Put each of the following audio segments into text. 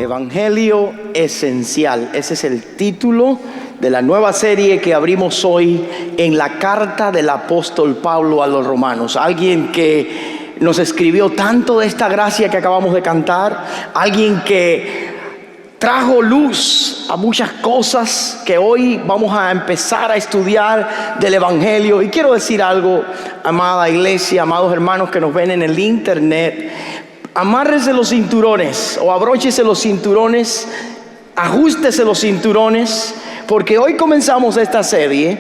Evangelio esencial. Ese es el título de la nueva serie que abrimos hoy en la carta del apóstol Pablo a los romanos. Alguien que nos escribió tanto de esta gracia que acabamos de cantar, alguien que trajo luz a muchas cosas que hoy vamos a empezar a estudiar del Evangelio. Y quiero decir algo, amada iglesia, amados hermanos que nos ven en el internet: amárrese los cinturones o abróchese los cinturones, ajústese los cinturones, porque hoy comenzamos esta serie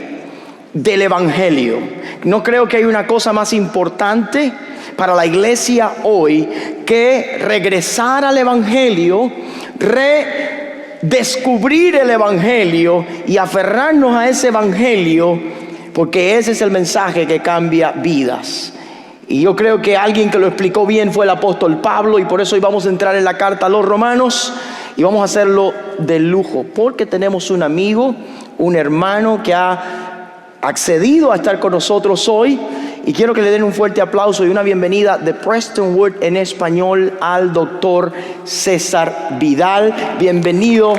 del Evangelio. No creo que hay una cosa más importante para la iglesia hoy que regresar al Evangelio, redescubrir el Evangelio y aferrarnos a ese Evangelio, porque ese es el mensaje que cambia vidas. Y yo creo que alguien que lo explicó bien fue el apóstol Pablo, y por eso hoy vamos a entrar en la carta a los romanos y vamos a hacerlo de lujo, porque tenemos un amigo, un hermano que ha accedido a estar con nosotros hoy. Y quiero que le den un fuerte aplauso y una bienvenida de Prestonwood en español al doctor César Vidal. Bienvenido.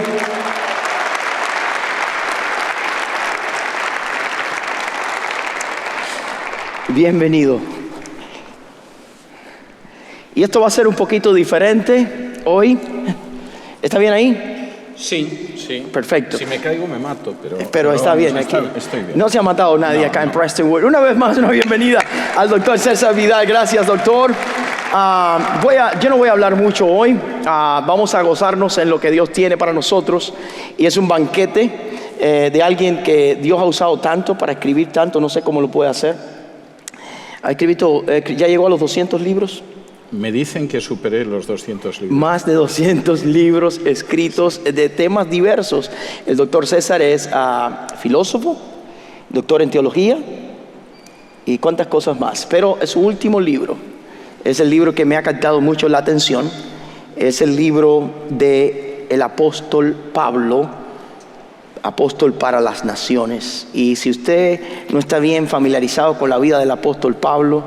Bienvenido. Y esto va a ser un poquito diferente hoy. ¿Está bien ahí? Sí, sí. Perfecto. Si me caigo me mato, pero está bien aquí. Estoy bien. No se ha matado nadie acá en Prestonwood. Una vez más, una bienvenida al doctor César Vidal. Gracias, doctor. Yo no voy a hablar mucho hoy. Vamos a gozarnos en lo que Dios tiene para nosotros. Y es un banquete de alguien que Dios ha usado tanto para escribir tanto. No sé cómo lo puede hacer. Ha escrito, ya llegó a los 200 libros. Me dicen que superé los 200 libros. Más de 200 libros escritos de temas diversos. El doctor César es filósofo, doctor en teología y cuántas cosas más. Pero su último libro es el libro que me ha captado mucho la atención. Es el libro del apóstol Pablo, apóstol para las naciones. Y si usted no está bien familiarizado con la vida del apóstol Pablo,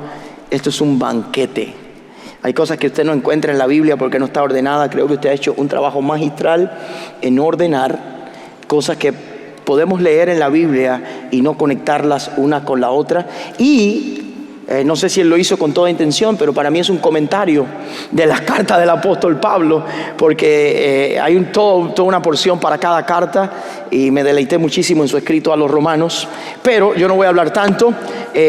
esto es un banquete. Hay cosas que usted no encuentra en la Biblia porque no está ordenada. Creo que usted ha hecho un trabajo magistral en ordenar cosas que podemos leer en la Biblia y no conectarlas una con la otra. Y no sé si él lo hizo con toda intención, pero para mí es un comentario de las cartas del apóstol Pablo, porque hay toda una porción para cada carta, y me deleité muchísimo en su escrito a los romanos. Pero yo no voy a hablar tanto.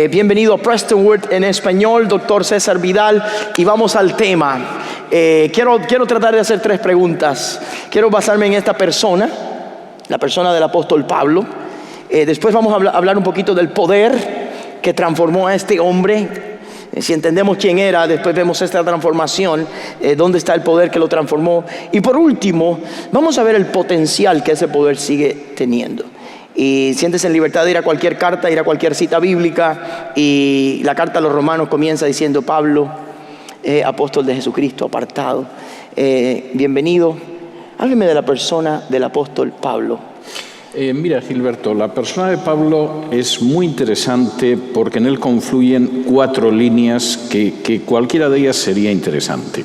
Bienvenido a Prestonwood en español, doctor César Vidal, y vamos al tema. Quiero tratar de hacer 3 preguntas. Quiero basarme en esta persona, la persona del apóstol Pablo. Después vamos a hablar un poquito del poder que transformó a este hombre. Si entendemos quién era, después vemos esta transformación, dónde está el poder que lo transformó. Y por último, vamos a ver el potencial que ese poder sigue teniendo. Y siéntese en libertad de ir a cualquier carta, ir a cualquier cita bíblica. Y la carta a los romanos comienza diciendo: Pablo, apóstol de Jesucristo, apartado. Bienvenido. Hábleme de la persona del apóstol Pablo. Mira, Gilberto, la persona de Pablo es muy interesante porque en él confluyen 4 líneas que cualquiera de ellas sería interesante.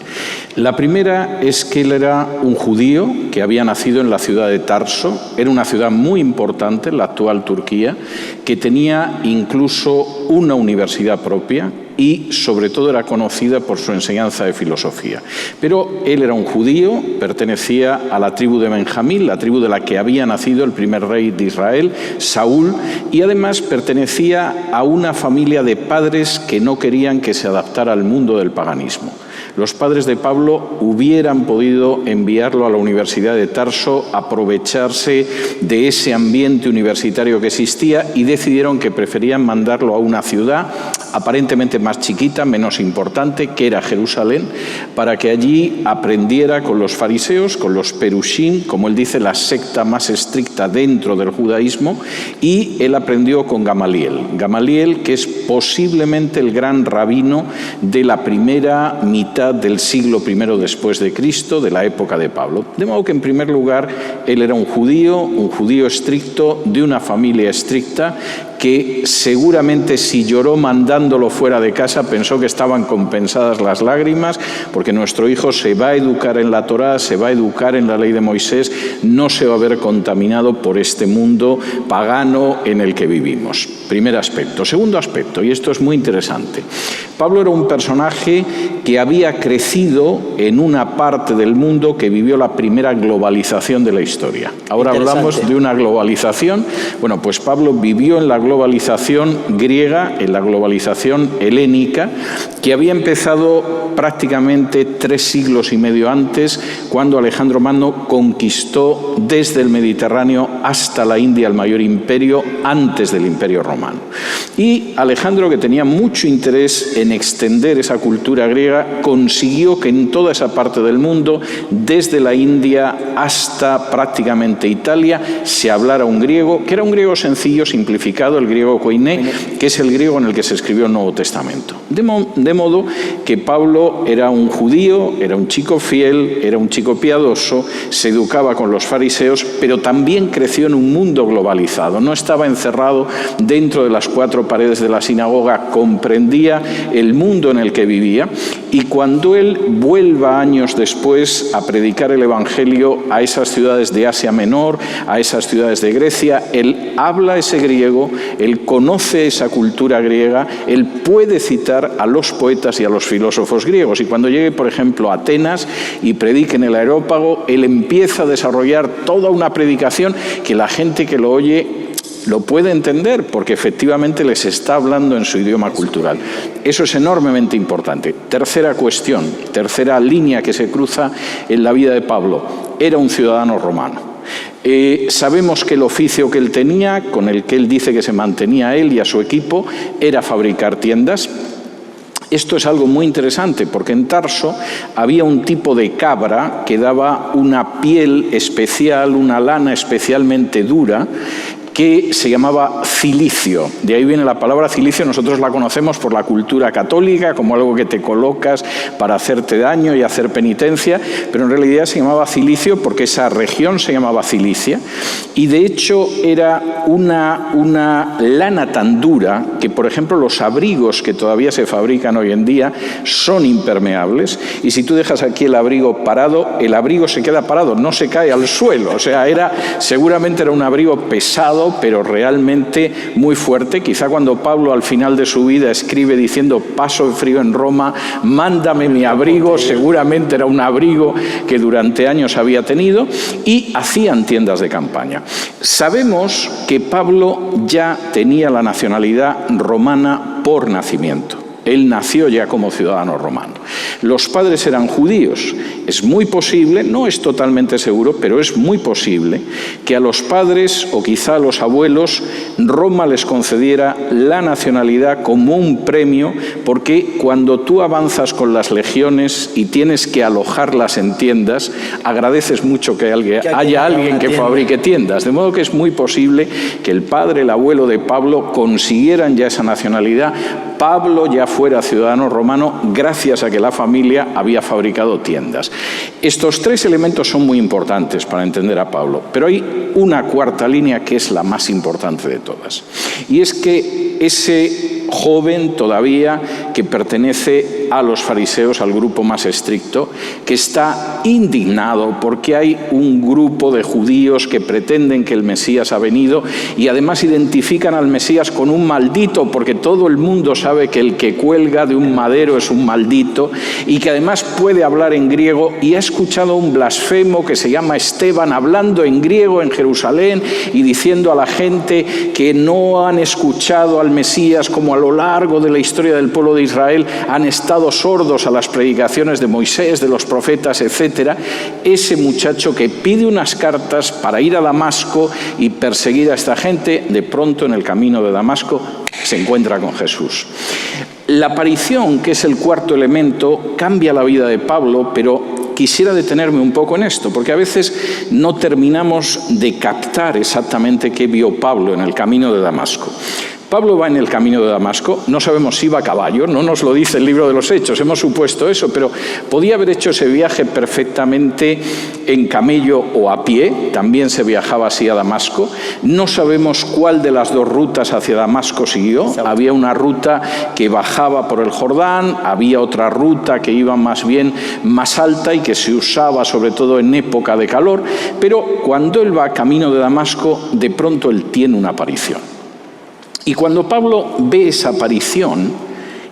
La primera es que él era un judío que había nacido en la ciudad de Tarso. Era una ciudad muy importante en la actual Turquía, que tenía incluso una universidad propia y sobre todo era conocida por su enseñanza de filosofía. Pero él era un judío, pertenecía a la tribu de Benjamín, la tribu de la que había nacido el primer rey de Israel, Saúl, y además pertenecía a una familia de padres que no querían que se adaptara al mundo del paganismo. Los padres de Pablo hubieran podido enviarlo a la Universidad de Tarso, aprovecharse de ese ambiente universitario que existía, y decidieron que preferían mandarlo a una ciudad aparentemente más chiquita, menos importante, que era Jerusalén, para que allí aprendiera con los fariseos, con los perushim, como él dice, la secta más estricta dentro del judaísmo, y él aprendió con Gamaliel. Gamaliel, que es posiblemente el gran rabino de la primera mitad mitad del siglo I después de Cristo, de la época de Pablo. De modo que, en primer lugar, él era un judío estricto, de una familia estricta, que seguramente si lloró mandándolo fuera de casa pensó que estaban compensadas las lágrimas, porque nuestro hijo se va a educar en la Torá, se va a educar en la ley de Moisés, no se va a ver contaminado por este mundo pagano en el que vivimos. Primer aspecto. Segundo aspecto, y esto es muy interesante, Pablo era un personaje que había crecido en una parte del mundo que vivió la primera globalización de la historia. Ahora hablamos de una globalización. Bueno, pues Pablo vivió en la globalización griega, en la globalización helénica, que había empezado prácticamente 3 siglos y medio antes, cuando Alejandro Magno conquistó desde el Mediterráneo hasta la India el mayor imperio antes del Imperio Romano. Y Alejandro, que tenía mucho interés en extender esa cultura griega, consiguió que en toda esa parte del mundo, desde la India hasta prácticamente Italia, se hablara un griego, que era un griego sencillo, simplificado, el griego koiné, que es el griego en el que se escribió el Nuevo Testamento. De modo que Pablo era un judío, era un chico fiel, era un chico piadoso, se educaba con los fariseos, pero también creció en un mundo globalizado. No estaba encerrado dentro de las 4 paredes de la sinagoga, comprendía el mundo en el que vivía, y cuando él vuelva años después a predicar el Evangelio a esas ciudades de Asia Menor, a esas ciudades de Grecia, él habla ese griego, él conoce esa cultura griega, él puede citar a los poetas y a los filósofos griegos, y cuando llegue, por ejemplo, a Atenas y predique en el Areópago, él empieza a desarrollar toda una predicación que la gente que lo oye lo puede entender, porque efectivamente les está hablando en su idioma cultural. Eso es enormemente importante. Tercera cuestión, tercera línea que se cruza en la vida de Pablo: era un ciudadano romano. Sabemos que el oficio que él tenía, con el que él dice que se mantenía a él y a su equipo, era fabricar tiendas. Esto es algo muy interesante, porque en Tarso había un tipo de cabra que daba una piel especial, una lana especialmente dura, que se llamaba cilicio. De ahí viene la palabra cilicio. Nosotros la conocemos por la cultura católica como algo que te colocas para hacerte daño y hacer penitencia, pero en realidad se llamaba cilicio porque esa región se llamaba Cilicia, y de hecho era una lana tan dura que, por ejemplo, los abrigos que todavía se fabrican hoy en día son impermeables, y si tú dejas aquí el abrigo parado, el abrigo se queda parado, no se cae al suelo. O sea, seguramente era un abrigo pesado, pero realmente muy fuerte. Quizá cuando Pablo al final de su vida escribe diciendo paso frío en Roma, mándame mi abrigo, seguramente era un abrigo que durante años había tenido, y hacían tiendas de campaña. Sabemos que Pablo ya tenía la nacionalidad romana por nacimiento. Él nació ya como ciudadano romano. Los padres eran judíos. Es muy posible, no es totalmente seguro, pero es muy posible que a los padres o quizá a los abuelos Roma les concediera la nacionalidad como un premio, porque cuando tú avanzas con las legiones y tienes que alojarlas en tiendas, agradeces mucho que haya alguien que fabrique tiendas. De modo que es muy posible que el padre, el abuelo de Pablo consiguieran ya esa nacionalidad. Pablo ya fuera ciudadano romano gracias a que la familia había fabricado tiendas. Estos 3 elementos son muy importantes para entender a Pablo, pero hay una cuarta línea que es la más importante de todas, y es que ese joven todavía que pertenece a los fariseos, al grupo más estricto, que está indignado porque hay un grupo de judíos que pretenden que el Mesías ha venido, y además identifican al Mesías con un maldito, porque todo el mundo sabe que el que cuelga de un madero es un maldito, y que además puede hablar en griego, y ha escuchado a un blasfemo que se llama Esteban hablando en griego en Jerusalén y diciendo a la gente que no han escuchado al Mesías, como a lo largo de la historia del pueblo de Israel han estado sordos a las predicaciones de Moisés, de los profetas, etc. Ese muchacho que pide unas cartas para ir a Damasco y perseguir a esta gente, de pronto en el camino de Damasco se encuentra con Jesús. La aparición, que es el cuarto elemento, cambia la vida de Pablo, pero quisiera detenerme un poco en esto, porque a veces no terminamos de captar exactamente qué vio Pablo en el camino de Damasco. Pablo va en el camino de Damasco, no sabemos si va a caballo, no nos lo dice el libro de los Hechos, hemos supuesto eso, pero podía haber hecho ese viaje perfectamente en camello o a pie, también se viajaba así a Damasco. No sabemos cuál de las dos rutas hacia Damasco siguió. Había una ruta que bajaba por el Jordán, había otra ruta que iba más bien más alta y que se usaba sobre todo en época de calor, pero cuando él va camino de Damasco, de pronto él tiene una aparición. Y cuando Pablo ve esa aparición,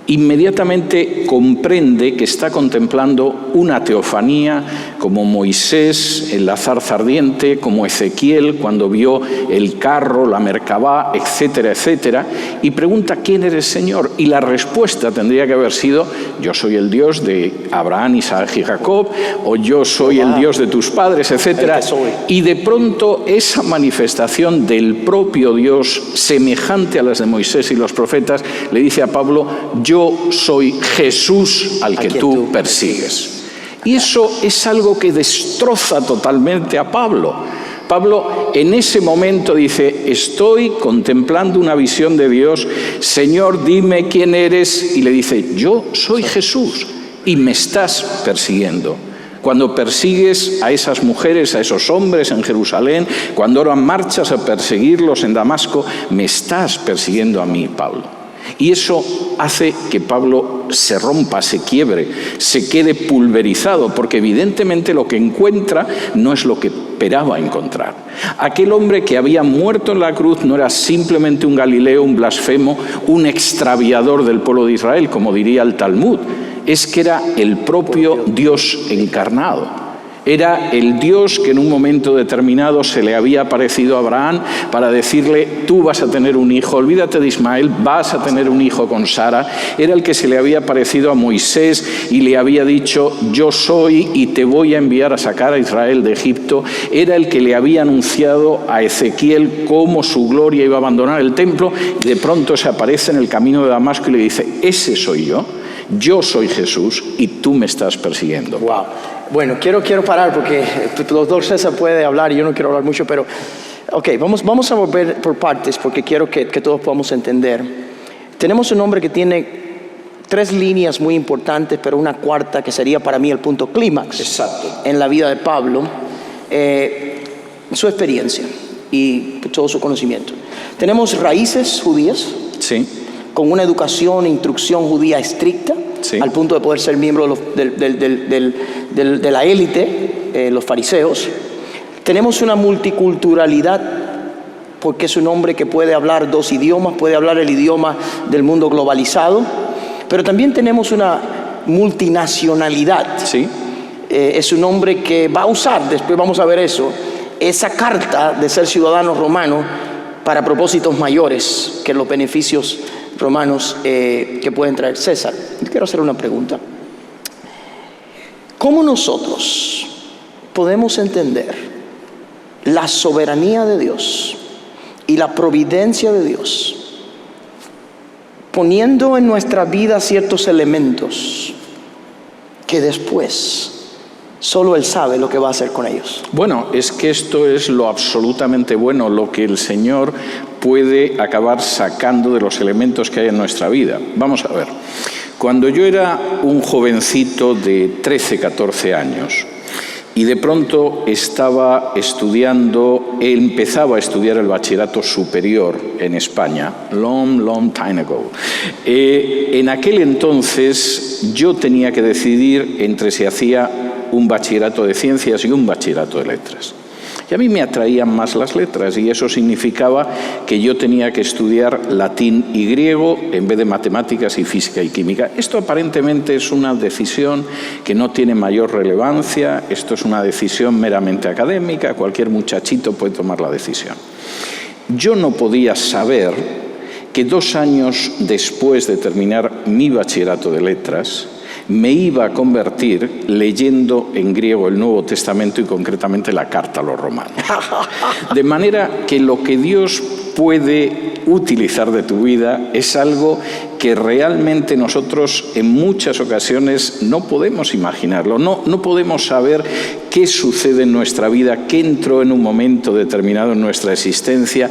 inmediatamente comprende que está contemplando una teofanía como Moisés en la zarza ardiente, como Ezequiel cuando vio el carro, la Merkabá, etcétera, etcétera, y pregunta: ¿quién eres, Señor? Y la respuesta tendría que haber sido: yo soy el Dios de Abraham, Isaac y Jacob, o yo soy el Dios de tus padres, etcétera. Y de pronto esa manifestación del propio Dios, semejante a las de Moisés y los profetas, le dice a Pablo: yo soy Jesús al que tú persigues. Y eso es algo que destroza totalmente a Pablo. Pablo en ese momento dice: estoy contemplando una visión de Dios, Señor, dime quién eres. Y le dice: yo soy Jesús y me estás persiguiendo. Cuando persigues a esas mujeres, a esos hombres en Jerusalén, cuando ahora marchas a perseguirlos en Damasco, me estás persiguiendo a mí, Pablo. Y eso hace que Pablo se rompa, se quiebre, se quede pulverizado, porque evidentemente lo que encuentra no es lo que esperaba encontrar. Aquel hombre que había muerto en la cruz no era simplemente un galileo, un blasfemo, un extraviador del pueblo de Israel, como diría el Talmud. Es que era el propio Dios encarnado. Era el Dios que en un momento determinado se le había aparecido a Abraham para decirle: tú vas a tener un hijo, olvídate de Ismael, vas a tener un hijo con Sara. Era el que se le había aparecido a Moisés y le había dicho: yo soy y te voy a enviar a sacar a Israel de Egipto. Era el que le había anunciado a Ezequiel cómo su gloria iba a abandonar el templo, y de pronto se aparece en el camino de Damasco y le dice: ese soy yo soy Jesús y tú me estás persiguiendo. Wow. Bueno, quiero parar porque el doctor César puede hablar y yo no quiero hablar mucho, pero vamos a volver por partes porque quiero que todos podamos entender. Tenemos un hombre que tiene 3 líneas muy importantes, pero una cuarta que sería para mí el punto clímax. Exacto. En la vida de Pablo, su experiencia y todo su conocimiento. Tenemos raíces judías. Sí. Con una educación e instrucción judía estricta, sí, al punto de poder ser miembro de la élite, los fariseos. Tenemos una multiculturalidad, porque es un hombre que puede hablar 2 idiomas, puede hablar el idioma del mundo globalizado, pero también tenemos una multinacionalidad. Sí. Es un hombre que va a usar, después vamos a ver eso, esa carta de ser ciudadano romano para propósitos mayores que los beneficios romanos que pueden traer. César, yo quiero hacer una pregunta. ¿Cómo nosotros podemos entender la soberanía de Dios y la providencia de Dios poniendo en nuestra vida ciertos elementos que después solo Él sabe lo que va a hacer con ellos? Bueno, es que esto es lo absolutamente bueno, lo que el Señor puede acabar sacando de los elementos que hay en nuestra vida. Vamos a ver, cuando yo era un jovencito de 13, 14 años y de pronto empezaba a estudiar el bachillerato superior en España, long time ago. En aquel entonces yo tenía que decidir entre si hacía un bachillerato de ciencias y un bachillerato de letras. Y a mí me atraían más las letras y eso significaba que yo tenía que estudiar latín y griego en vez de matemáticas y física y química. Esto aparentemente es una decisión que no tiene mayor relevancia, esto es una decisión meramente académica, cualquier muchachito puede tomar la decisión. Yo no podía saber que 2 años después de terminar mi bachillerato de letras, me iba a convertir leyendo en griego el Nuevo Testamento y concretamente la carta a los romanos. De manera que lo que Dios puede utilizar de tu vida es algo que realmente nosotros en muchas ocasiones no podemos imaginarlo, no podemos saber qué sucede en nuestra vida, qué entró en un momento determinado en nuestra existencia,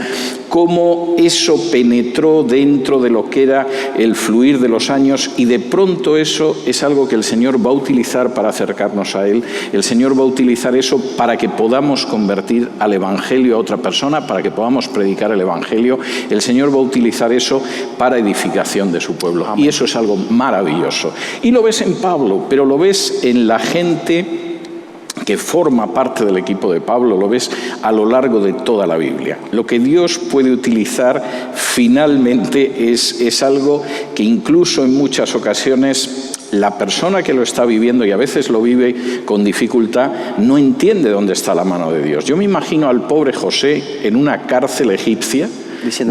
cómo eso penetró dentro de lo que era el fluir de los años, y de pronto eso es algo que el Señor va a utilizar para acercarnos a Él. El Señor va a utilizar eso para que podamos convertir al Evangelio a otra persona, para que podamos predicar el Evangelio. El Señor va a utilizar eso para edificación de su pueblo. Amén. Y eso es algo maravilloso. Y lo ves en Pablo, pero lo ves en la gente que forma parte del equipo de Pablo, lo ves a lo largo de toda la Biblia. Lo que Dios puede utilizar finalmente es algo que incluso en muchas ocasiones la persona que lo está viviendo, y a veces lo vive con dificultad, no entiende dónde está la mano de Dios. Yo me imagino al pobre José en una cárcel egipcia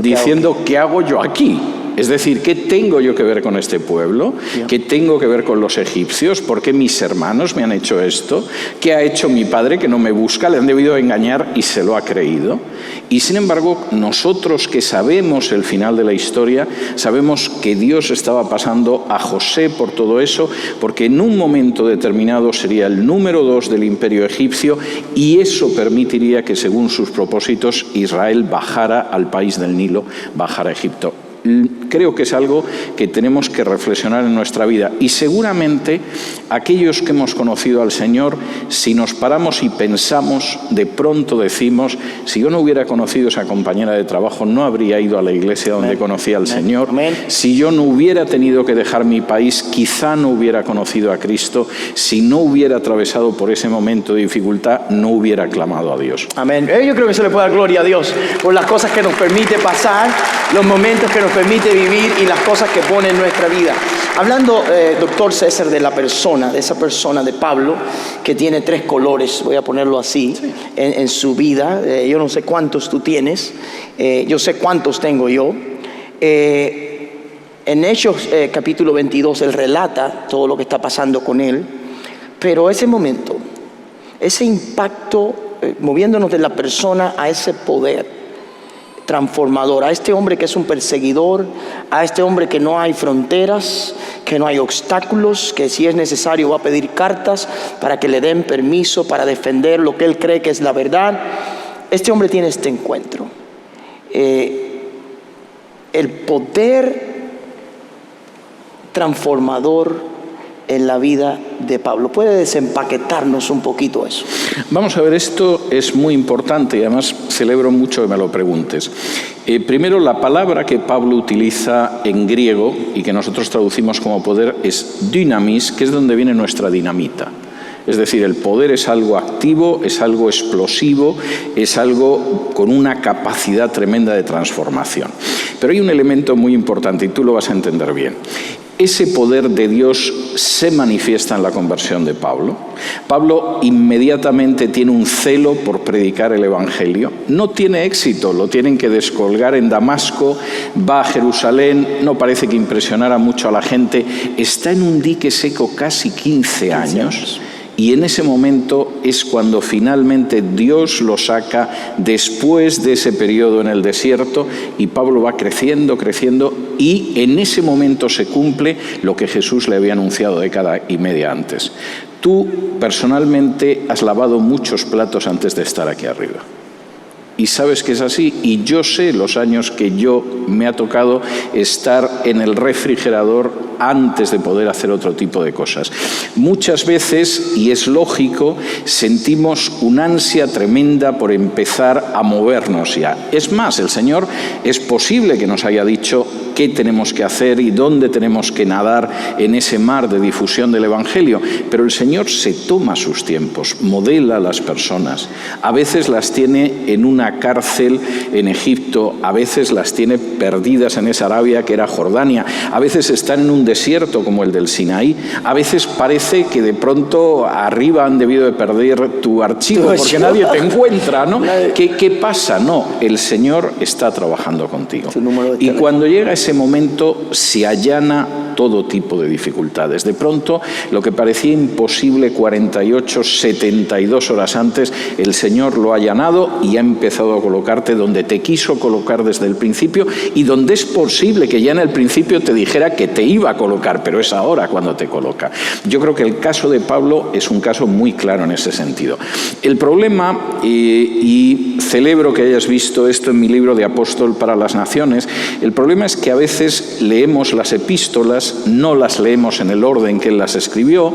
diciendo ¿qué hago yo aquí? Es decir, ¿qué tengo yo que ver con este pueblo? ¿Qué tengo que ver con los egipcios? ¿Por qué mis hermanos me han hecho esto? ¿Qué ha hecho mi padre que no me busca? Le han debido engañar y se lo ha creído. Y sin embargo, nosotros que sabemos el final de la historia, sabemos que Dios estaba pasando a José por todo eso, porque en un momento determinado sería el número 2 del imperio egipcio, y eso permitiría que, según sus propósitos, Israel bajara al país del Nilo, bajara a Egipto. Creo que es algo que tenemos que reflexionar en nuestra vida, y seguramente aquellos que hemos conocido al Señor, si nos paramos y pensamos, de pronto decimos: si yo no hubiera conocido a esa compañera de trabajo, no habría ido a la iglesia donde conocí al Señor. Si yo no hubiera tenido que dejar mi país, quizá no hubiera conocido a Cristo. Si no hubiera atravesado por ese momento de dificultad, no hubiera clamado a Dios. Amén. Yo creo que se le puede dar gloria a Dios por las cosas que nos permite pasar, los momentos que nos permite vivir y las cosas que pone en nuestra vida. Hablando, doctor César, de la persona, de esa persona de Pablo, que tiene 3 colores, voy a ponerlo así, sí, en su vida. Yo no sé cuántos tú tienes, yo sé cuántos tengo yo. En Hechos capítulo 22, él relata todo lo que está pasando con él, pero ese momento, ese impacto, moviéndonos de la persona a ese poder transformador, a este hombre que es un perseguidor, a este hombre que no hay fronteras, que no hay obstáculos, que si es necesario va a pedir cartas para que le den permiso para defender lo que él cree que es la verdad. Este hombre tiene este encuentro. El poder transformador en la vida de Pablo. ¿Puede desempaquetarnos un poquito eso? Vamos a ver, esto es muy importante y además celebro mucho que me lo preguntes. Primero, la palabra que Pablo utiliza en griego y que nosotros traducimos como poder es dynamis, que es donde viene nuestra dinamita. Es decir, el poder es algo activo, es algo explosivo, es algo con una capacidad tremenda de transformación. Pero hay un elemento muy importante y tú lo vas a entender bien. Ese poder de Dios se manifiesta en la conversión de Pablo. Pablo inmediatamente tiene un celo por predicar el Evangelio. No tiene éxito, lo tienen que descolgar en Damasco, va a Jerusalén, no parece que impresionara mucho a la gente. Está en un dique seco casi 15 años. Y en ese momento es cuando finalmente Dios lo saca después de ese periodo en el desierto, y Pablo va creciendo, y en ese momento se cumple lo que Jesús le había anunciado década y media antes. Tú personalmente has lavado muchos platos antes de estar aquí arriba. Y sabes que es así, y yo sé los años que yo me ha tocado estar en el refrigerador antes de poder hacer otro tipo de cosas. Muchas veces, y es lógico, sentimos una ansia tremenda por empezar a movernos ya. Es más, el Señor es posible que nos haya dicho qué tenemos que hacer y dónde tenemos que nadar en ese mar de difusión del Evangelio, pero el Señor se toma sus tiempos, modela a las personas. A veces las tiene en una cárcel en Egipto, a veces las tiene perdidas en esa Arabia que era Jordania, a veces están en un desierto como el del Sinaí, a veces parece que de pronto arriba han debido de perder tu archivo porque nadie te encuentra, ¿no? ¿Qué pasa? No, el Señor está trabajando contigo. Y cuando llega ese momento se allana todo tipo de dificultades. De pronto, lo que parecía imposible 48, 72 horas antes, el Señor lo ha allanado y ha empezado a colocarte donde te quiso colocar desde el principio y donde es posible que ya en el principio te dijera que te iba a colocar, pero es ahora cuando te coloca. Yo creo que el caso de Pablo es un caso muy claro en ese sentido. El problema, y celebro que hayas visto esto en mi libro de Apóstol para las Naciones, el problema es que a veces leemos las epístolas, no las leemos en el orden que él las escribió,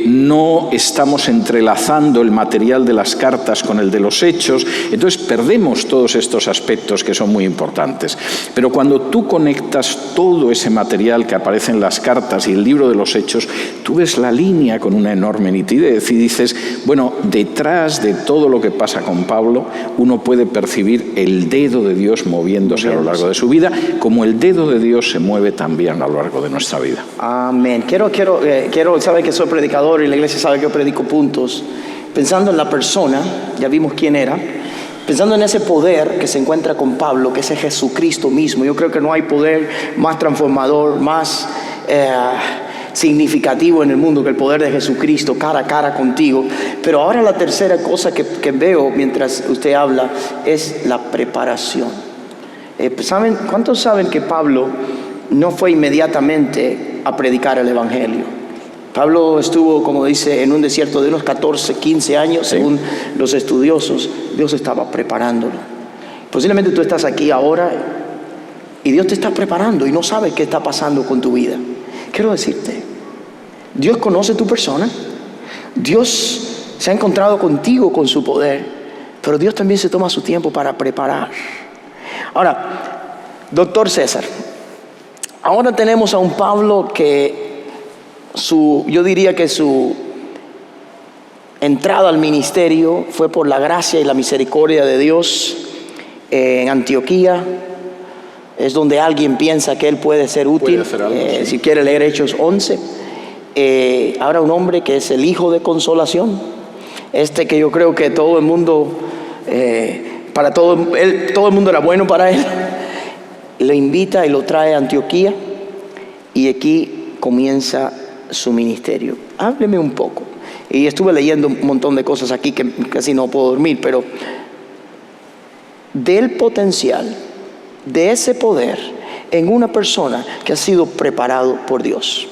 no estamos entrelazando el material de las cartas con el de los hechos, entonces perdemos todos estos aspectos que son muy importantes. Pero cuando tú conectas todo ese material que aparece en las cartas y el libro de los hechos, tú ves la línea con una enorme nitidez y dices, bueno, detrás de todo lo que pasa con Pablo, uno puede percibir el dedo de Dios moviéndose a lo largo de su vida, como el dedo de Dios se mueve también a lo largo de nuestra vida. Amén. Quiero, sabe que soy predicador y la iglesia sabe que yo predico puntos. Pensando en la persona, ya vimos quién era, pensando en ese poder que se encuentra con Pablo, que es Jesucristo mismo. Yo creo que no hay poder más transformador, más significativo en el mundo que el poder de Jesucristo cara a cara contigo. Pero ahora la tercera cosa que veo mientras usted habla es la preparación. ¿Cuántos saben que Pablo no fue inmediatamente a predicar el evangelio? Pablo estuvo, como dice, en un desierto de unos 14, 15 años, según los estudiosos. Dios estaba preparándolo. Posiblemente tú estás aquí ahora y Dios te está preparando y no sabes qué está pasando con tu vida. Quiero decirte, Dios conoce tu persona, Dios se ha encontrado contigo con su poder, pero Dios también se toma su tiempo para preparar. Ahora, doctor César, ahora tenemos a un Pablo que yo diría que su entrada al ministerio fue por la gracia y la misericordia de Dios en Antioquía. Es donde alguien piensa que él puede ser útil. Puede hacer algo, sí. Si quiere leer Hechos 11. Ahora un hombre que es el hijo de consolación. Que yo creo que todo el mundo, todo el mundo era bueno para él. Lo invita y lo trae a Antioquía. Y aquí comienza su ministerio. Hábleme un poco. Y estuve leyendo un montón de cosas aquí que casi no puedo dormir, pero del potencial, de ese poder en una persona que ha sido preparado por Dios.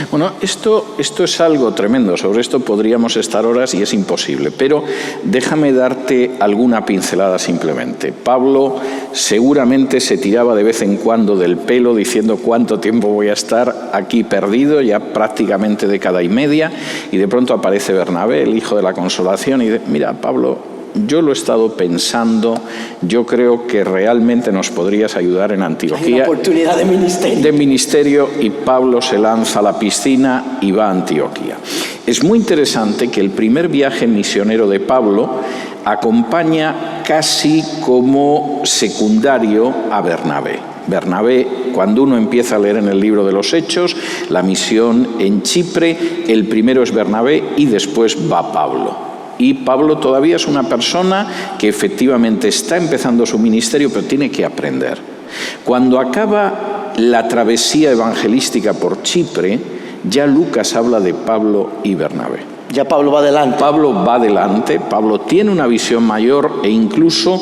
Bueno, esto es algo tremendo. Sobre esto podríamos estar horas y es imposible, pero déjame darte alguna pincelada simplemente. Pablo seguramente se tiraba de vez en cuando del pelo diciendo cuánto tiempo voy a estar aquí perdido, ya prácticamente década y media, y de pronto aparece Bernabé, el hijo de la consolación, y dice, mira, Pablo, yo lo he estado pensando, yo creo que realmente nos podrías ayudar en Antioquía. Hay una oportunidad de ministerio. De ministerio, y Pablo se lanza a la piscina y va a Antioquía. Es muy interesante que el primer viaje misionero de Pablo acompaña casi como secundario a Bernabé. Bernabé, cuando uno empieza a leer en el libro de los Hechos, la misión en Chipre, el primero es Bernabé y después va Pablo. Y Pablo todavía es una persona que efectivamente está empezando su ministerio, pero tiene que aprender. Cuando acaba la travesía evangelística por Chipre, ya Lucas habla de Pablo y Bernabé. Ya Pablo va adelante. Pablo va adelante, Pablo tiene una visión mayor e incluso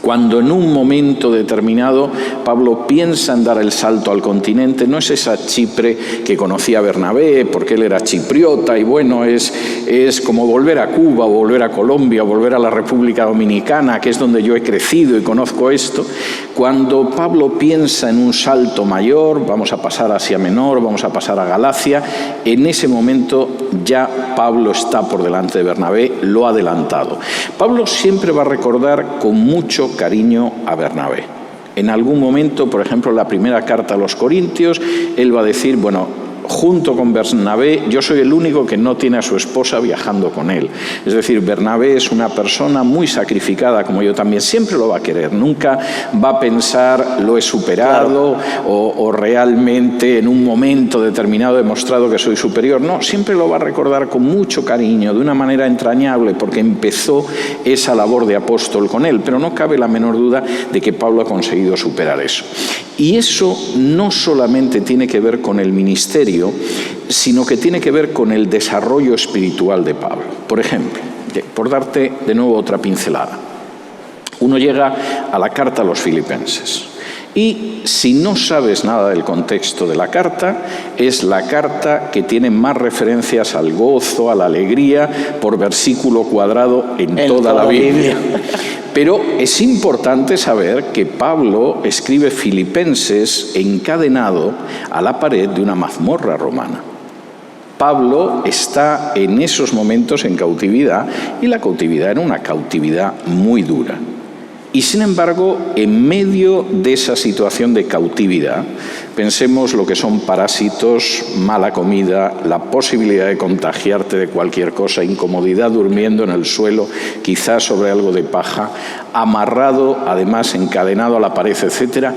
cuando en un momento determinado Pablo piensa en dar el salto al continente, no es esa Chipre que conocía Bernabé, porque él era chipriota, y bueno, es como volver a Cuba, o volver a Colombia, o volver a la República Dominicana, que es donde yo he crecido y conozco esto. Cuando Pablo piensa en un salto mayor, vamos a pasar a Asia Menor, vamos a pasar a Galacia, en ese momento ya Pablo está por delante de Bernabé, lo ha adelantado. Pablo siempre va a recordar con mucho cariño a Bernabé. En algún momento, por ejemplo, en la primera carta a los Corintios, él va a decir, bueno, junto con Bernabé. Yo soy el único que no tiene a su esposa viajando con él. Es decir, Bernabé es una persona muy sacrificada, como yo también. Siempre lo va a querer, nunca va a pensar lo he superado, o realmente en un momento determinado he demostrado que soy superior. No, siempre lo va a recordar con mucho cariño, de una manera entrañable, porque empezó esa labor de apóstol con él. Pero no cabe la menor duda de que Pablo ha conseguido superar eso. Y eso no solamente tiene que ver con el ministerio, sino que tiene que ver con el desarrollo espiritual de Pablo. Por ejemplo, por darte de nuevo otra pincelada, uno llega a la carta a los Filipenses y si no sabes nada del contexto de la carta, es la carta que tiene más referencias al gozo, a la alegría, por versículo cuadrado en toda la Biblia. Pero es importante saber que Pablo escribe Filipenses encadenado a la pared de una mazmorra romana. Pablo está en esos momentos en cautividad, y la cautividad era una cautividad muy dura. Y sin embargo, en medio de esa situación de cautividad, pensemos lo que son parásitos, mala comida, la posibilidad de contagiarte de cualquier cosa, incomodidad durmiendo en el suelo, quizás sobre algo de paja, amarrado, además encadenado a la pared, etc.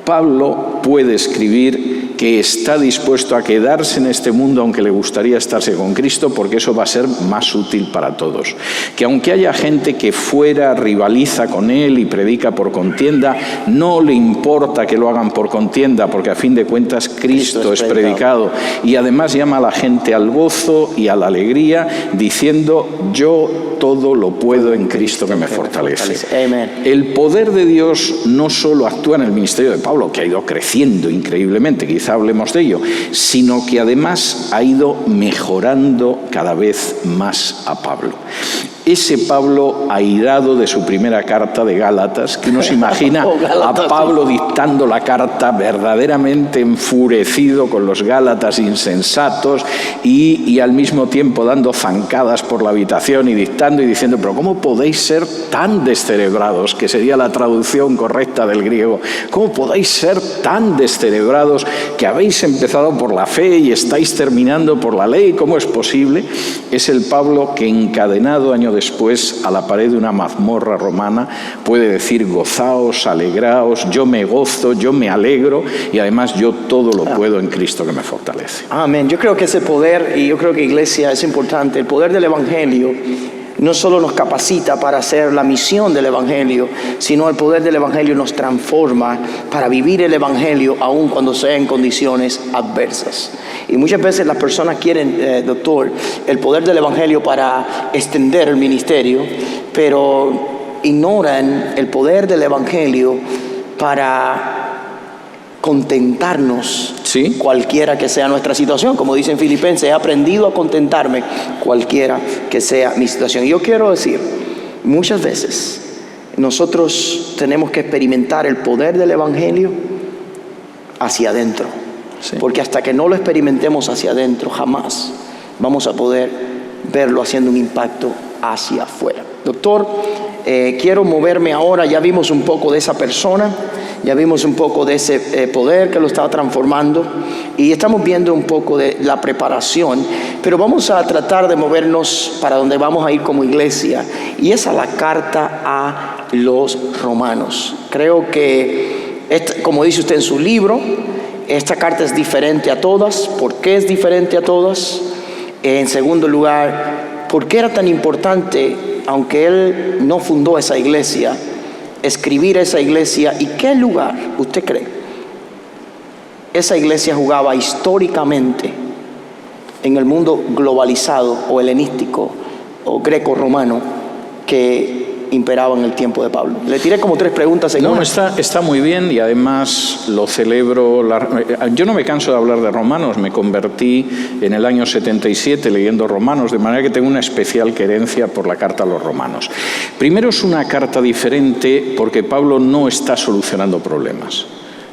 Pablo puede escribir que está dispuesto a quedarse en este mundo aunque le gustaría estarse con Cristo, porque eso va a ser más útil para todos. Que aunque haya gente que fuera rivaliza con él y predica por contienda, no le importa que lo hagan por contienda, porque a fin de cuentas Cristo es predicado. Y además llama a la gente al gozo y a la alegría, diciendo: yo todo lo puedo en Cristo que me fortalece. El poder de Dios no solo actúa en el ministerio de Pablo, que ha ido creciendo increíblemente, quizá hablemos de ello, sino que además ha ido mejorando cada vez más a Pablo. Ese Pablo airado de su primera carta de Gálatas, que uno se imagina a Pablo dictando la carta verdaderamente enfurecido con los Gálatas insensatos y al mismo tiempo dando zancadas por la habitación y dictando y diciendo: pero ¿cómo podéis ser tan descerebrados? Que sería la traducción correcta del griego. ¿Cómo podéis ser tan descerebrados que habéis empezado por la fe y estáis terminando por la ley? ¿Cómo es posible? Es el Pablo que, encadenado año después a la pared de una mazmorra romana, puede decir: gozaos, alegraos, yo me gozo, yo me alegro, y además yo todo lo puedo en Cristo que me fortalece. Amén. Yo creo que ese poder, y yo creo que, iglesia, es importante, el poder del Evangelio no solo nos capacita para hacer la misión del Evangelio, sino el poder del Evangelio nos transforma para vivir el Evangelio aun cuando sea en condiciones adversas. Y muchas veces las personas quieren, doctor, el poder del Evangelio para extender el ministerio, pero ignoran el poder del Evangelio para contentarnos, ¿sí?, cualquiera que sea nuestra situación. Como dice en Filipenses: he aprendido a contentarme cualquiera que sea mi situación. Y yo quiero decir, muchas veces nosotros tenemos que experimentar el poder del Evangelio hacia adentro, sí, porque hasta que no lo experimentemos hacia adentro, jamás vamos a poder verlo haciendo un impacto hacia afuera. Doctor, quiero moverme ahora. Ya vimos un poco de esa persona, ya vimos un poco de ese poder que lo estaba transformando, y estamos viendo un poco de la preparación, pero vamos a tratar de movernos para donde vamos a ir como iglesia, y es a la carta a los romanos. Creo que, como dice usted en su libro, esta carta es diferente a todas. ¿Por qué es diferente a todas? En segundo lugar, ¿por qué era tan importante, aunque él no fundó esa iglesia, escribir esa iglesia? ¿Y qué lugar usted cree esa iglesia jugaba históricamente en el mundo globalizado o helenístico o greco-romano que imperaba en el tiempo de Pablo? Le tiré como 3 preguntas en una. No, está muy bien, y además lo celebro. Yo no me canso de hablar de Romanos. Me convertí en el año 77 leyendo Romanos, de manera que tengo una especial querencia por la carta a los Romanos. Primero, es una carta diferente porque Pablo no está solucionando problemas.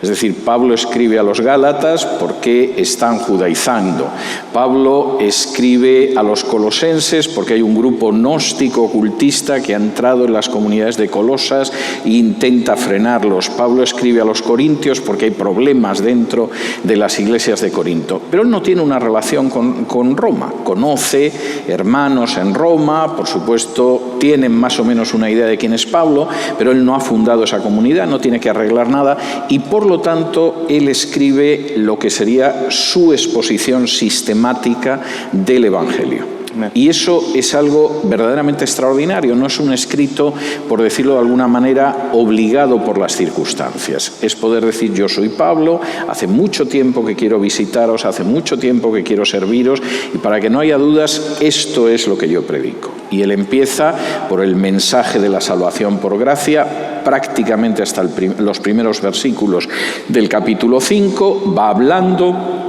Es decir, Pablo escribe a los Gálatas porque están judaizando. Pablo escribe a los colosenses porque hay un grupo gnóstico ocultista que ha entrado en las comunidades de Colosas e intenta frenarlos. Pablo escribe a los corintios porque hay problemas dentro de las iglesias de Corinto. Pero él no tiene una relación con Roma. Conoce hermanos en Roma, por supuesto, tienen más o menos una idea de quién es Pablo, pero él no ha fundado esa comunidad, no tiene que arreglar nada y por lo tanto él escribe lo que sería su exposición sistemática del Evangelio. Y eso es algo verdaderamente extraordinario, no es un escrito, por decirlo de alguna manera, obligado por las circunstancias. Es poder decir, yo soy Pablo, hace mucho tiempo que quiero visitaros, hace mucho tiempo que quiero serviros, y para que no haya dudas, esto es lo que yo predico. Y él empieza por el mensaje de la salvación por gracia, prácticamente hasta los primeros versículos del capítulo 5, va hablando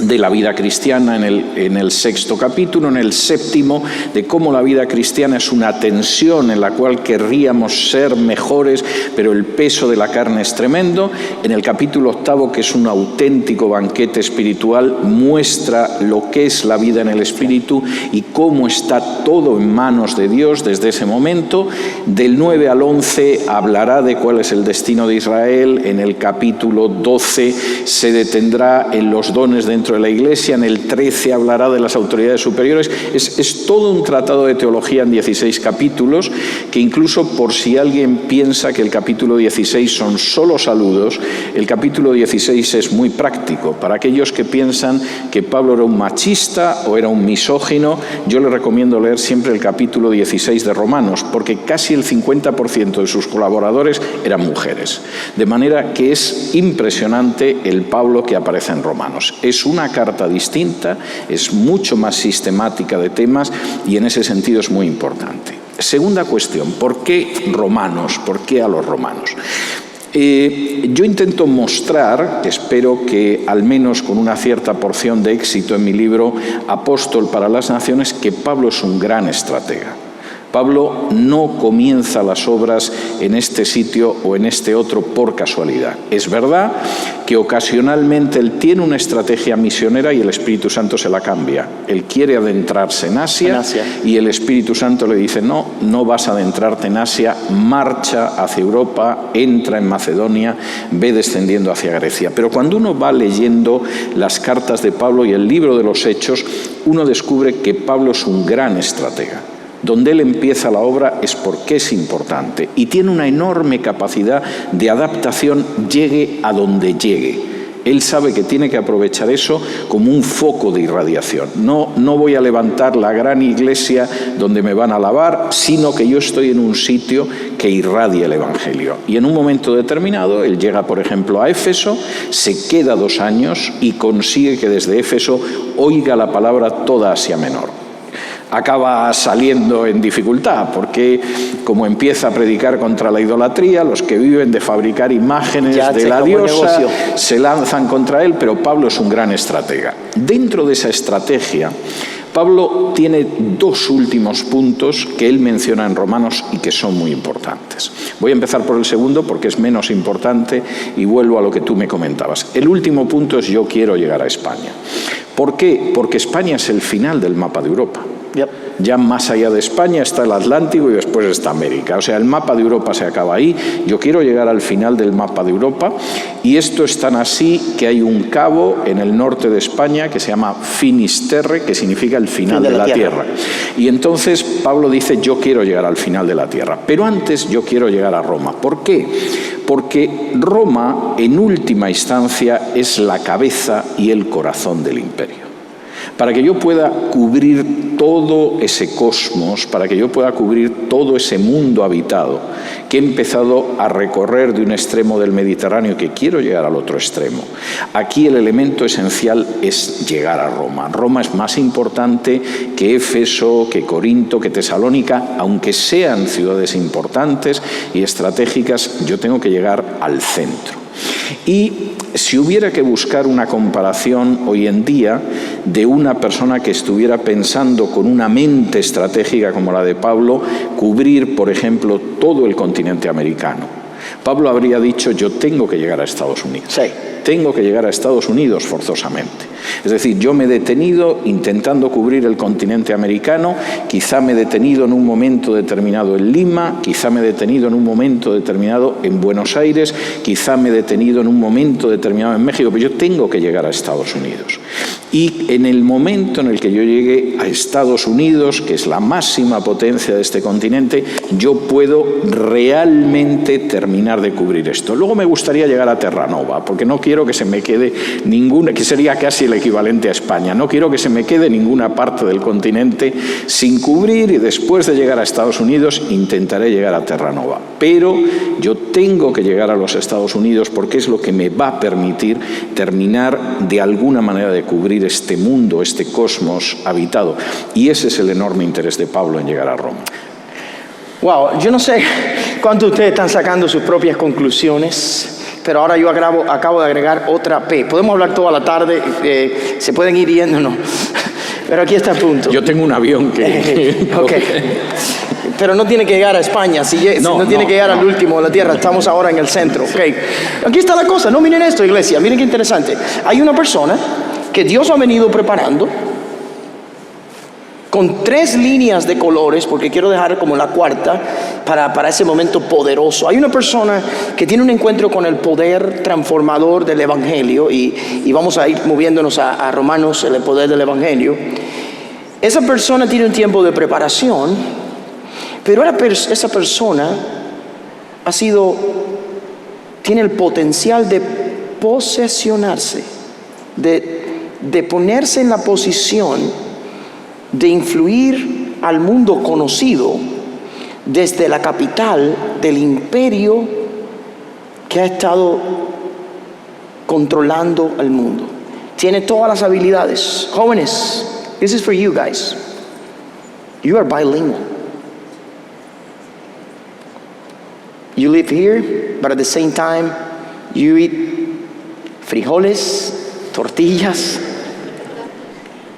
de la vida cristiana en el 6º capítulo, en el 7º, de cómo la vida cristiana es una tensión en la cual querríamos ser mejores, pero el peso de la carne es tremendo. En el capítulo 8º, que es un auténtico banquete espiritual, muestra lo que es la vida en el Espíritu y cómo está todo en manos de Dios desde ese momento. Del 9 al 11 hablará de cuál es el destino de Israel. En el capítulo 12 se detendrá en los dones dentro de la Iglesia, en el 13 hablará de las autoridades superiores. Es todo un tratado de teología en 16 capítulos, que incluso por si alguien piensa que el capítulo 16 son solo saludos, el capítulo 16 es muy práctico. Para aquellos que piensan que Pablo era un machista o era un misógino, yo les recomiendo leer siempre el capítulo 16 de Romanos, porque casi el 50% de sus colaboradores eran mujeres. De manera que es impresionante el Pablo que aparece en Romanos. Es una carta distinta, es mucho más sistemática de temas y en ese sentido es muy importante. Segunda cuestión, ¿por qué Romanos? ¿Por qué a los romanos? Yo intento mostrar, espero que al menos con una cierta porción de éxito en mi libro Apóstol para las Naciones, que Pablo es un gran estratega. Pablo no comienza las obras en este sitio o en este otro por casualidad. Es verdad que ocasionalmente él tiene una estrategia misionera y el Espíritu Santo se la cambia. Él quiere adentrarse en Asia y el Espíritu Santo le dice, no, no vas a adentrarte en Asia, marcha hacia Europa, entra en Macedonia, ve descendiendo hacia Grecia. Pero cuando uno va leyendo las cartas de Pablo y el libro de los Hechos, uno descubre que Pablo es un gran estratega. Donde él empieza la obra es porque es importante y tiene una enorme capacidad de adaptación, llegue a donde llegue. Él sabe que tiene que aprovechar eso como un foco de irradiación. No voy a levantar la gran iglesia donde me van a alabar, sino que yo estoy en un sitio que irradia el Evangelio. Y en un momento determinado, él llega, por ejemplo, a Éfeso, se queda 2 años y consigue que desde Éfeso oiga la palabra toda Asia Menor. Acaba saliendo en dificultad, porque como empieza a predicar contra la idolatría, los que viven de fabricar imágenes de la diosa se lanzan contra él, pero Pablo es un gran estratega. Dentro de esa estrategia, Pablo tiene 2 últimos puntos que él menciona en Romanos y que son muy importantes. Voy a empezar por el segundo porque es menos importante y vuelvo a lo que tú me comentabas. El último punto es: yo quiero llegar a España. ¿Por qué? Porque España es el final del mapa de Europa. Ya más allá de España está el Atlántico y después está América. O sea, el mapa de Europa se acaba ahí. Yo quiero llegar al final del mapa de Europa y esto es tan así que hay un cabo en el norte de España que se llama Finisterre, que significa el final de la tierra. Y entonces Pablo dice: yo quiero llegar al final de la tierra, pero antes yo quiero llegar a Roma. ¿Por qué? Porque Roma, en última instancia, es la cabeza y el corazón del imperio. Para que yo pueda cubrir todo ese cosmos, para que yo pueda cubrir todo ese mundo habitado que he empezado a recorrer de un extremo del Mediterráneo, que quiero llegar al otro extremo, aquí el elemento esencial es llegar a Roma. Roma es más importante que Éfeso, que Corinto, que Tesalónica, aunque sean ciudades importantes y estratégicas, yo tengo que llegar al centro. Y si hubiera que buscar una comparación hoy en día de una persona que estuviera pensando con una mente estratégica como la de Pablo, cubrir, por ejemplo, todo el continente americano, Pablo habría dicho, yo tengo que llegar a Estados Unidos. Sí. Tengo que llegar a Estados Unidos forzosamente. Es decir, yo me he detenido intentando cubrir el continente americano, quizá me he detenido en un momento determinado en Lima, quizá me he detenido en un momento determinado en Buenos Aires, quizá me he detenido en un momento determinado en México, pero yo tengo que llegar a Estados Unidos. Y en el momento en el que yo llegue a Estados Unidos, que es la máxima potencia de este continente, yo puedo realmente terminar de cubrir esto. Luego me gustaría llegar a Terranova, porque no quiero que se me quede ninguna, que sería casi el equivalente a España, no quiero que se me quede ninguna parte del continente sin cubrir, y después de llegar a Estados Unidos intentaré llegar a Terranova. Pero yo tengo que llegar a los Estados Unidos porque es lo que me va a permitir terminar de alguna manera de cubrir este mundo, este cosmos habitado. Y ese es el enorme interés de Pablo en llegar a Roma. Wow, yo no sé cuántos de ustedes están sacando sus propias conclusiones, pero ahora yo acabo de agregar otra P. Podemos hablar toda la tarde, se pueden ir yendo, no. Pero aquí está el punto. Yo tengo un avión que... Okay. Pero no tiene que llegar a España, no tiene que llegar al último de la tierra, estamos ahora en el centro. Okay. Aquí está la cosa, no miren esto, iglesia, miren qué interesante. Hay una persona que Dios ha venido preparando con 3 líneas de colores, porque quiero dejar como la cuarta para ese momento poderoso. Hay una persona que tiene un encuentro con el poder transformador del Evangelio, y vamos a ir moviéndonos a Romanos, el poder del Evangelio. Esa persona tiene un tiempo de preparación, pero esa persona tiene el potencial de posesionarse, de ponerse en la posición de influir al mundo conocido desde la capital del imperio que ha estado controlando al mundo. Tiene todas las habilidades. Jóvenes, this is for you guys. You are bilingual. You live here, but at the same time, you eat frijoles, tortillas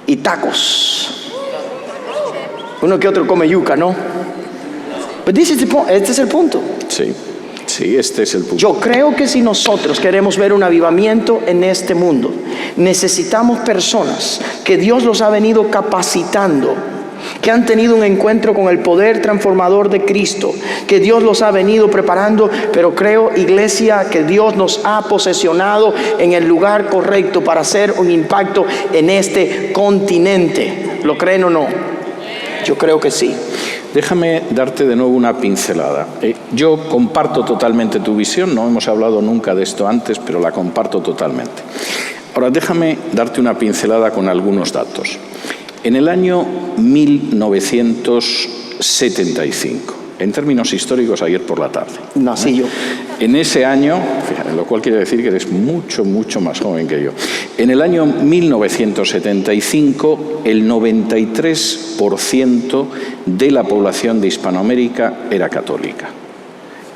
y tacos. Uno que otro come yuca, ¿no? But este es el punto. Sí, este es el punto. Yo creo que si nosotros queremos ver un avivamiento en este mundo, necesitamos personas que Dios los ha venido capacitando, que han tenido un encuentro con el poder transformador de Cristo, que Dios los ha venido preparando. Pero creo, iglesia, que Dios nos ha posesionado en el lugar correcto para hacer un impacto en este continente. ¿Lo creen o no? Yo creo que sí. Déjame darte de nuevo una pincelada. Yo comparto totalmente tu visión, no hemos hablado nunca de esto antes, pero la comparto totalmente. Ahora déjame darte una pincelada con algunos datos. En el año 1975, en términos históricos, ayer por la tarde. Nací yo. En ese año, fíjate, lo cual quiere decir que eres mucho, mucho más joven que yo. En el año 1975, el 93% de la población de Hispanoamérica era católica.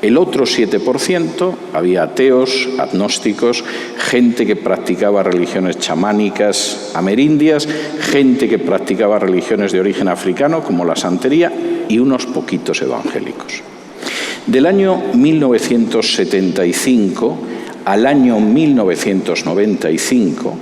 El otro 7% había ateos, agnósticos, gente que practicaba religiones chamánicas amerindias, gente que practicaba religiones de origen africano como la santería y unos poquitos evangélicos. Del año 1975 al año 1995,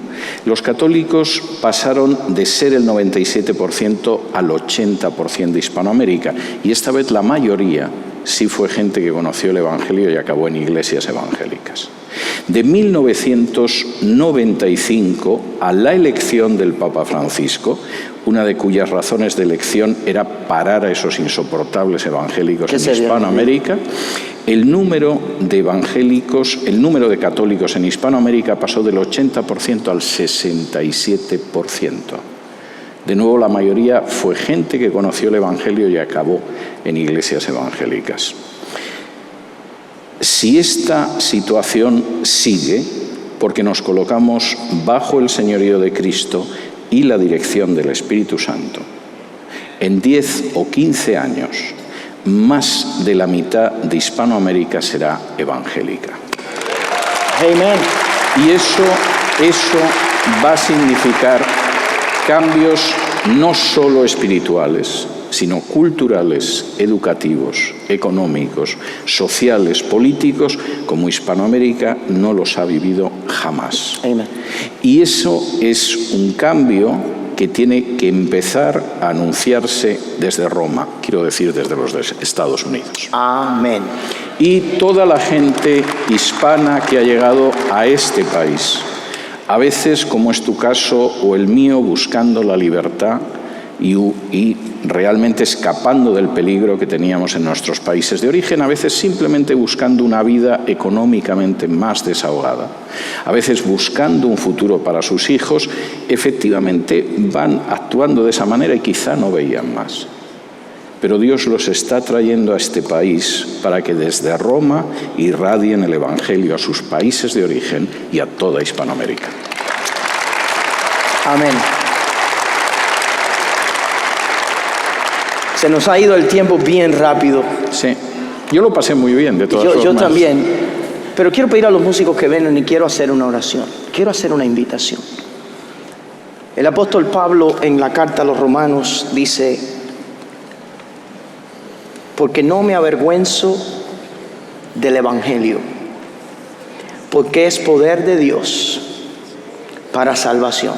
los católicos pasaron de ser el 97% al 80% de Hispanoamérica, y esta vez la mayoría sí fue gente que conoció el Evangelio y acabó en iglesias evangélicas. De 1995 a la elección del Papa Francisco, una de cuyas razones de elección era parar a esos insoportables evangélicos en Hispanoamérica, el número de católicos en Hispanoamérica pasó del 80% al 67%. De nuevo, la mayoría fue gente que conoció el Evangelio y acabó en iglesias evangélicas. Si esta situación sigue, porque nos colocamos bajo el señorío de Cristo y la dirección del Espíritu Santo, en 10 o 15 años, más de la mitad de Hispanoamérica será evangélica. Amén. Y eso va a significar cambios no solo espirituales, sino culturales, educativos, económicos, sociales, políticos, como Hispanoamérica no los ha vivido jamás. Amén. Y eso es un cambio que tiene que empezar a anunciarse desde Roma, quiero decir desde los Estados Unidos. Amén. Y toda la gente hispana que ha llegado a este país, a veces, como es tu caso o el mío, buscando la libertad y realmente escapando del peligro que teníamos en nuestros países de origen, a veces simplemente buscando una vida económicamente más desahogada, a veces buscando un futuro para sus hijos, efectivamente van actuando de esa manera y quizá no veían más. Pero Dios los está trayendo a este país para que desde Roma irradien el Evangelio a sus países de origen y a toda Hispanoamérica. Amén. Se nos ha ido el tiempo bien rápido. Sí, yo lo pasé muy bien de todas formas. Yo también, pero quiero pedir a los músicos que vengan y quiero hacer una oración, quiero hacer una invitación. El apóstol Pablo en la carta a los Romanos dice: porque no me avergüenzo del Evangelio, porque es poder de Dios para salvación,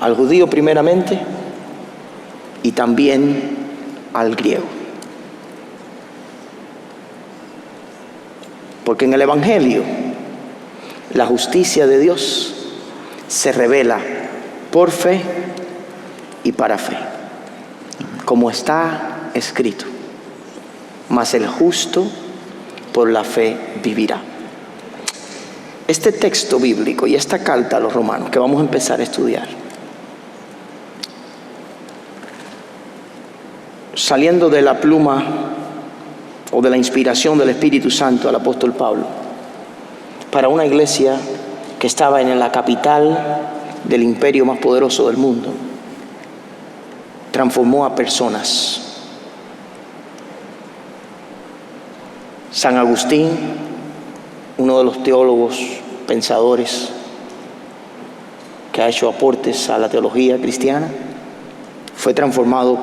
al judío primeramente y también al griego. Porque en el Evangelio la justicia de Dios se revela por fe y para fe, como está escrito: mas el justo por la fe vivirá. Este texto bíblico y esta carta a los romanos que vamos a empezar a estudiar, saliendo de la pluma o de la inspiración del Espíritu Santo al apóstol Pablo, para una iglesia que estaba en la capital del imperio más poderoso del mundo, transformó a personas. San Agustín, uno de los teólogos, pensadores que ha hecho aportes a la teología cristiana, fue transformado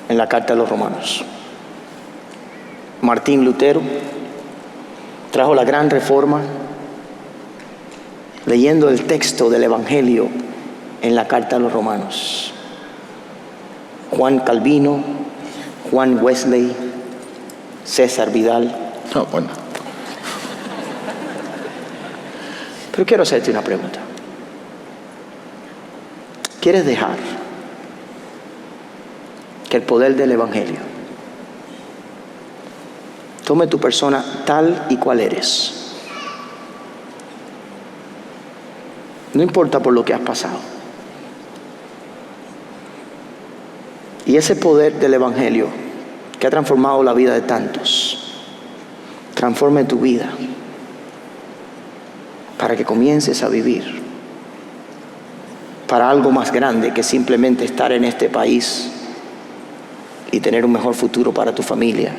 en la carta a los romanos. Martín Lutero trajo la gran reforma leyendo el texto del Evangelio en la carta a los romanos. Juan Calvino, Juan Wesley, César Vidal. Bueno. Pero quiero hacerte una pregunta. ¿Quieres dejar que el poder del Evangelio tome tu persona tal y cual eres? No importa por lo que has pasado. Y ese poder del Evangelio que ha transformado la vida de tantos, transforme tu vida para que comiences a vivir para algo más grande que simplemente estar en este país y tener un mejor futuro para tu familia,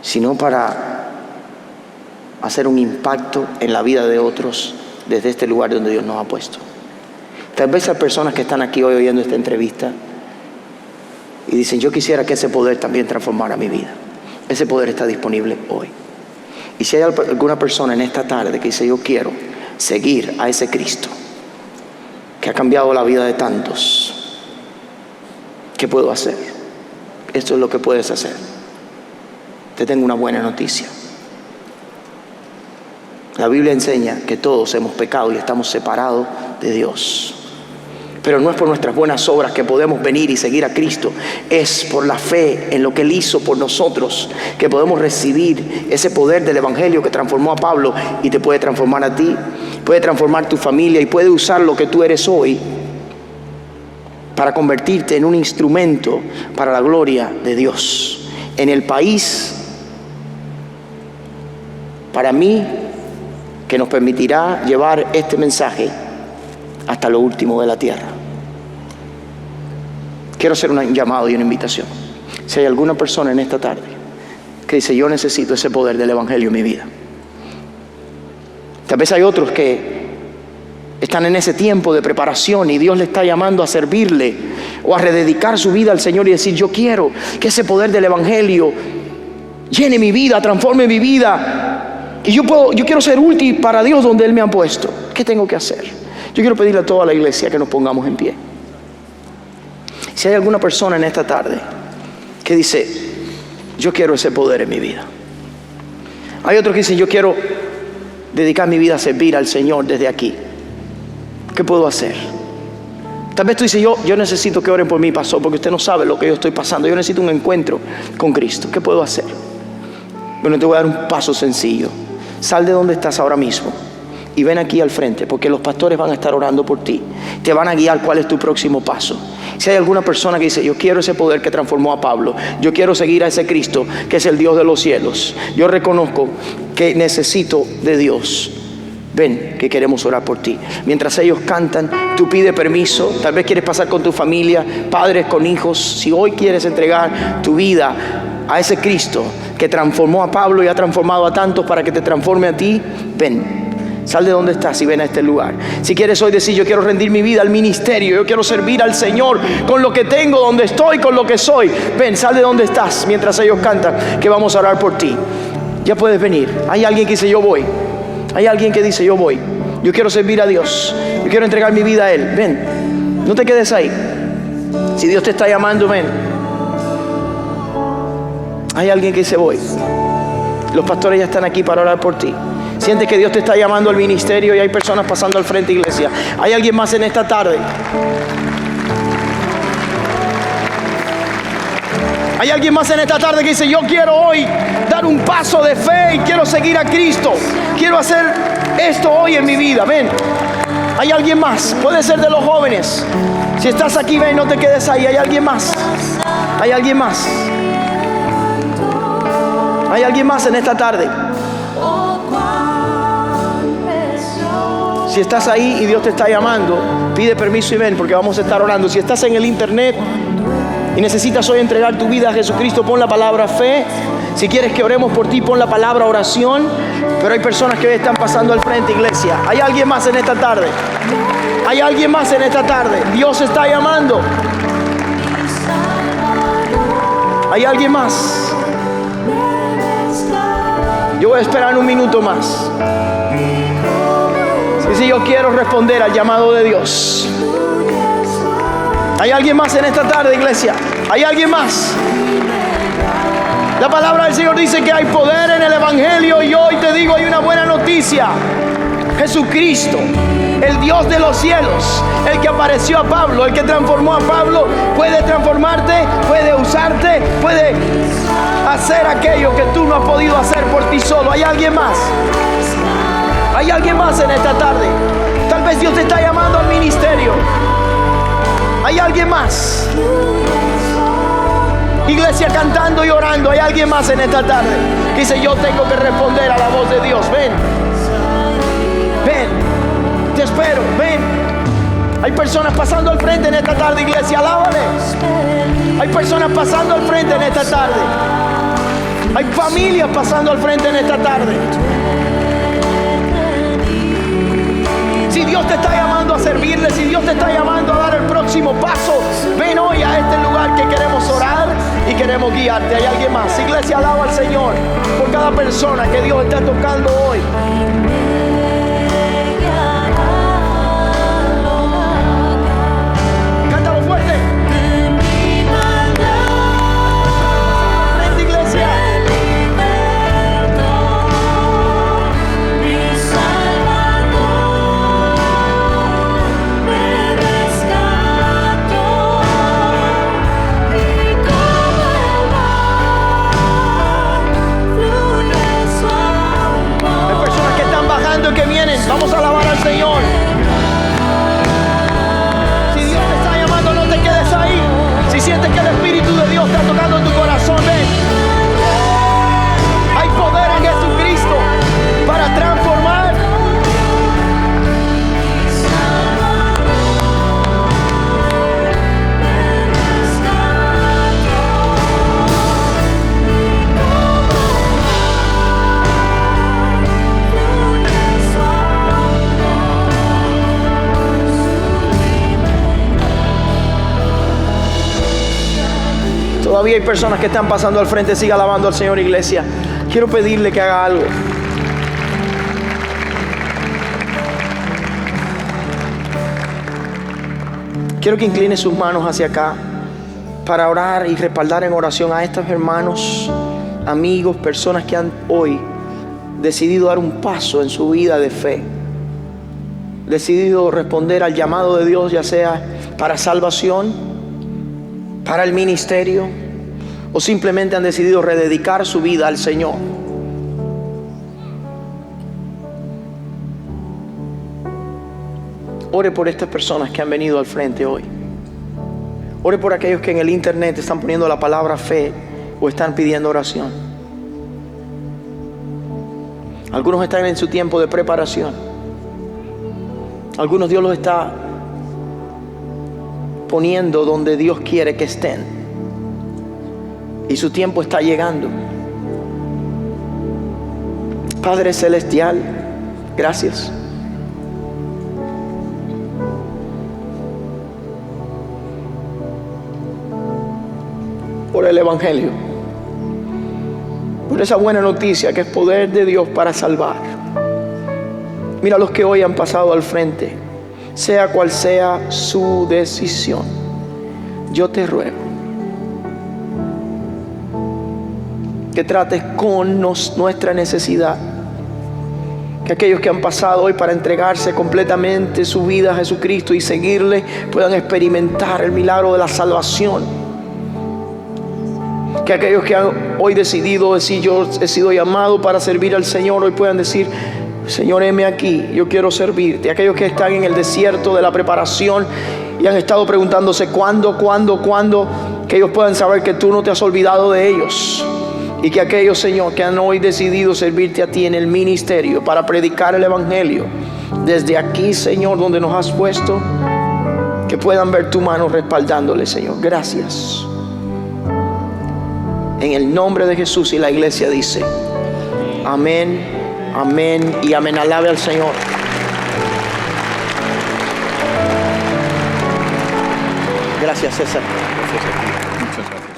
sino para hacer un impacto en la vida de otros desde este lugar donde Dios nos ha puesto. Tal vez hay personas que están aquí hoy oyendo esta entrevista y dicen: yo quisiera que ese poder también transformara mi vida. Ese poder está disponible hoy. Y si hay alguna persona en esta tarde que dice: yo quiero seguir a ese Cristo que ha cambiado la vida de tantos, ¿qué puedo hacer? Esto es lo que puedes hacer. Te tengo una buena noticia. La Biblia enseña que todos hemos pecado y estamos separados de Dios. Pero no es por nuestras buenas obras que podemos venir y seguir a Cristo. Es por la fe en lo que Él hizo por nosotros que podemos recibir ese poder del Evangelio que transformó a Pablo y te puede transformar a ti, puede transformar tu familia y puede usar lo que tú eres hoy para convertirte en un instrumento para la gloria de Dios en el país, para mí, que nos permitirá llevar este mensaje hasta lo último de la tierra. Quiero hacer un llamado y una invitación. Si hay alguna persona en esta tarde que dice: yo necesito ese poder del Evangelio en mi vida. Tal vez hay otros que están en ese tiempo de preparación y Dios le está llamando a servirle o a rededicar su vida al Señor y decir: yo quiero que ese poder del Evangelio llene mi vida, transforme mi vida, y yo quiero ser útil para Dios donde Él me ha puesto. ¿Qué tengo que hacer? Yo quiero pedirle a toda la iglesia que nos pongamos en pie. Si hay alguna persona en esta tarde que dice: yo quiero ese poder en mi vida. Hay otros que dicen: yo quiero dedicar mi vida a servir al Señor desde aquí. ¿Qué puedo hacer? Tal vez tú dices: yo necesito que oren por mí, pastor, porque usted no sabe lo que yo estoy pasando. Yo necesito un encuentro con Cristo. ¿Qué puedo hacer? Bueno, te voy a dar un paso sencillo. Sal de donde estás ahora mismo y ven aquí al frente, porque los pastores van a estar orando por ti. Te van a guiar cuál es tu próximo paso. Si hay alguna persona que dice: yo quiero ese poder que transformó a Pablo, yo quiero seguir a ese Cristo que es el Dios de los cielos, yo reconozco que necesito de Dios, ven, que queremos orar por ti. Mientras ellos cantan, tú pide permiso. Tal vez quieres pasar con tu familia, padres con hijos. Si hoy quieres entregar tu vida a ese Cristo que transformó a Pablo y ha transformado a tantos para que te transforme a ti, ven. Sal de donde estás y ven a este lugar. Si quieres hoy decir: yo quiero rendir mi vida al ministerio, yo quiero servir al Señor con lo que tengo, donde estoy, con lo que soy, ven, sal de donde estás mientras ellos cantan, que vamos a orar por ti. Ya puedes venir. Hay alguien que dice: yo voy. Hay alguien que dice: yo voy, yo quiero servir a Dios, yo quiero entregar mi vida a Él. Ven, no te quedes ahí. Si Dios te está llamando, ven. Hay alguien que dice: voy. Los pastores ya están aquí para orar por ti. Sientes que Dios te está llamando al ministerio y hay personas pasando al frente, iglesia. ¿Hay alguien más en esta tarde? ¿Hay alguien más en esta tarde que dice: yo quiero hoy dar un paso de fe y quiero seguir a Cristo? Quiero hacer esto hoy en mi vida. Ven. ¿Hay alguien más? Puede ser de los jóvenes. Si estás aquí, ven, no te quedes ahí. ¿Hay alguien más? ¿Hay alguien más? ¿Hay alguien más en esta tarde? Si estás ahí y Dios te está llamando, pide permiso y ven, porque vamos a estar orando. Si estás en el internet y necesitas hoy entregar tu vida a Jesucristo, pon la palabra fe. Si quieres que oremos por ti, pon la palabra oración. Pero hay personas que hoy están pasando al frente, iglesia. ¿Hay alguien más en esta tarde? ¿Hay alguien más en esta tarde? Dios está llamando. ¿Hay alguien más? Yo voy a esperar un minuto más. Si yo quiero responder al llamado de Dios. ¿Hay alguien más en esta tarde, iglesia? ¿Hay alguien más? La palabra del Señor dice que hay poder en el Evangelio, y hoy te digo, hay una buena noticia. Jesucristo, el Dios de los cielos, el que apareció a Pablo, el que transformó a Pablo, puede transformarte, puede usarte, puede hacer aquello que tú no has podido hacer por ti solo. ¿Hay alguien más? ¿Hay alguien más en esta tarde? Tal vez Dios te está llamando al ministerio. ¿Hay alguien más? Iglesia cantando y orando. ¿Hay alguien más en esta tarde? Dice: yo tengo que responder a la voz de Dios. Ven. Ven. Te espero. Ven. Hay personas pasando al frente en esta tarde, iglesia. Alábale. Hay personas pasando al frente en esta tarde. Hay familias pasando al frente en esta tarde. Si Dios te está llamando a servirle, si Dios te está llamando a dar el próximo paso, ven hoy a este lugar que queremos orar y queremos guiarte. ¿Hay alguien más? Iglesia, alaba al Señor por cada persona que Dios está tocando hoy. Cántalo fuerte. Frente, iglesia. Todavía hay personas que están pasando al frente. Siga alabando al Señor, iglesia. Quiero pedirle que haga algo. Quiero que incline sus manos hacia acá para orar y respaldar en oración a estos hermanos, amigos, personas que han hoy decidido dar un paso en su vida de fe, decidido responder al llamado de Dios, ya sea para salvación, para el ministerio, o simplemente han decidido rededicar su vida al Señor. Ore por estas personas que han venido al frente hoy. Ore por aquellos que en el internet están poniendo la palabra fe o están pidiendo oración. Algunos están en su tiempo de preparación. Algunos Dios los está poniendo donde Dios quiere que estén. Y su tiempo está llegando. Padre Celestial, gracias. Por el Evangelio, por esa buena noticia que es poder de Dios para salvar. Mira los que hoy han pasado al frente, sea cual sea su decisión. Yo te ruego que trates con nuestra necesidad, que aquellos que han pasado hoy para entregarse completamente su vida a Jesucristo y seguirle puedan experimentar el milagro de la salvación. Que aquellos que han hoy decidido decir yo he sido llamado para servir al Señor, hoy puedan decir: Señor, heme aquí, yo quiero servirte. Aquellos que están en el desierto de la preparación y han estado preguntándose ¿cuándo? Que ellos puedan saber que tú no te has olvidado de ellos. Y que aquellos, Señor, que han hoy decidido servirte a ti en el ministerio para predicar el Evangelio, desde aquí, Señor, donde nos has puesto, que puedan ver tu mano respaldándole, Señor. Gracias. En el nombre de Jesús, y la iglesia dice amén, amén y amén. Alabe al Señor. Gracias, César. Gracias a ti. Muchas gracias.